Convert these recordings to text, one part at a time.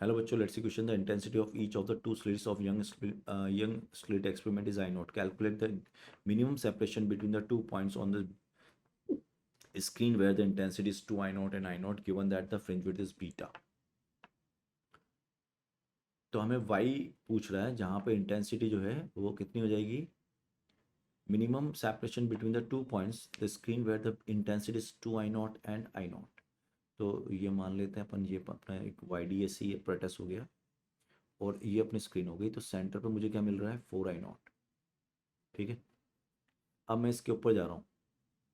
Hello बच्चों, let's see question. The intensity of each of the two slits of young slit experiment is I naught. Calculate the minimum separation between the 2 points on the screen where the intensity is 2 I naught and I naught given that the fringe width is beta. तो हमें y पूछ रहा है जहाँ पे intensity जो है वो कितनी हो जाएगी. Minimum separation between the 2 points the screen where the intensity is 2 I naught and I naught. तो ये मान लेते हैं अपन, ये अपना एक YDAC प्रोटेस हो गया और ये अपनी स्क्रीन हो गई. तो सेंटर पे मुझे क्या मिल रहा है, 4 I naught. ठीक है. अब मैं इसके ऊपर जा रहा हूँ,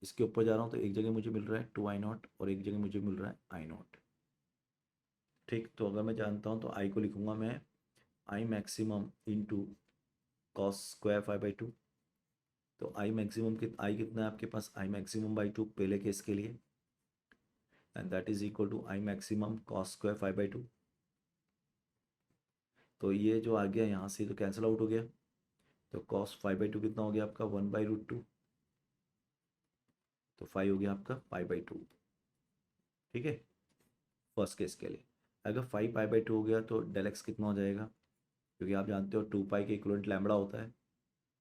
इसके ऊपर जा रहा हूँ तो एक जगह मुझे मिल रहा है 2 I naught और एक जगह मुझे मिल रहा है I naught. ठीक. तो अगर मैं जानता हूँ तो I को लिखूंगा मैं I maximum into cos square 5/2. तो I मैक्सिमम I कितना है आपके पास, I मैक्सिमम बाई 2 पहले केस के लिए, and that is equal to I maximum cos square 5/2. तो ये जो आ गया यहाँ से तो कैंसिल आउट हो गया. तो कॉस 5/2 कितना हो गया आपका, 1/√2. तो 5 हो गया आपका π/2. ठीक है, फर्स्ट केस के लिए. अगर 5 π/2 हो गया तो डेल एक्स कितना हो जाएगा, क्योंकि आप जानते हो 2 पाई के इक्वलेंट लैम्बडा होता है.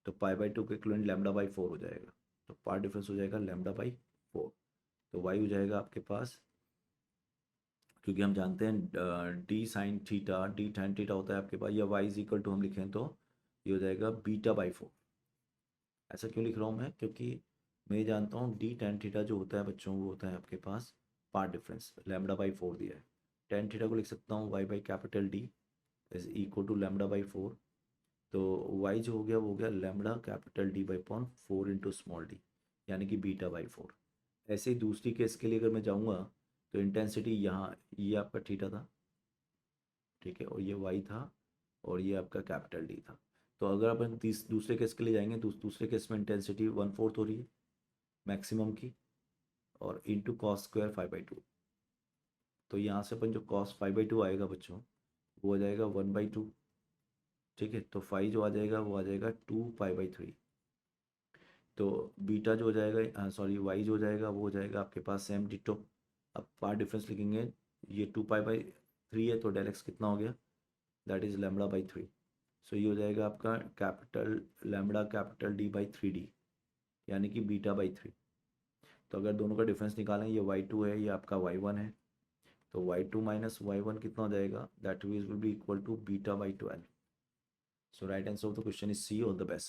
तो π/2 के इक्वलेंट λ/4 हो जाएगा. तो पार्ट डिफरेंस हो जाएगा λ/4. तो y हो जाएगा आपके पास, क्योंकि हम जानते हैं D sine theta D tan theta होता है आपके पास, या y इज इक्वल टू हम लिखें तो ये हो जाएगा β/4. ऐसा क्यों लिख रहा हूँ मैं, क्योंकि मैं जानता हूँ डी tan थीटा जो होता है बच्चों वो होता है आपके पास पार्ट डिफरेंस, λ/4 दिया है. tan थीटा को लिख सकता हूँ y/D इज इक्वल टू λ/4. तो y जो हो गया वो हो गया λD/4 इंटू स्मॉल डी, यानी कि β/4. ऐसे ही दूसरी केस के लिए अगर मैं जाऊँगा तो इंटेंसिटी यहाँ ये आपका थीटा था. ठीक है, और ये y था और ये आपका D था. तो अगर अपन दूसरे केस के लिए जाएंगे तो दूसरे केस में इंटेंसिटी 1/4 हो रही है मैक्सिमम की, और इंटू कॉस स्क्वायर 5/2. तो यहाँ से अपन जो कॉस 5/2 आएगा बच्चों वो आ जाएगा 1/2. ठीक है, तो 5 जो आ जाएगा वो आ जाएगा 2π/3. तो बीटा जो हो जाएगा, सॉरी वाई जो हो जाएगा वो हो जाएगा आपके पास सेम डिटो. अब पार्ट डिफरेंस लिखेंगे, ये 2π/3 है तो डेल एक्स कितना हो गया, दैट इज λ/3. सो ये हो जाएगा आपका λD/3D, यानी कि β/3. तो अगर दोनों का डिफरेंस निकालें, ये y2 है ये आपका y1 है. तो y2 माइनस y1 कितना हो जाएगा, that will be equal to β/12. So right answer of the question is C, all the best.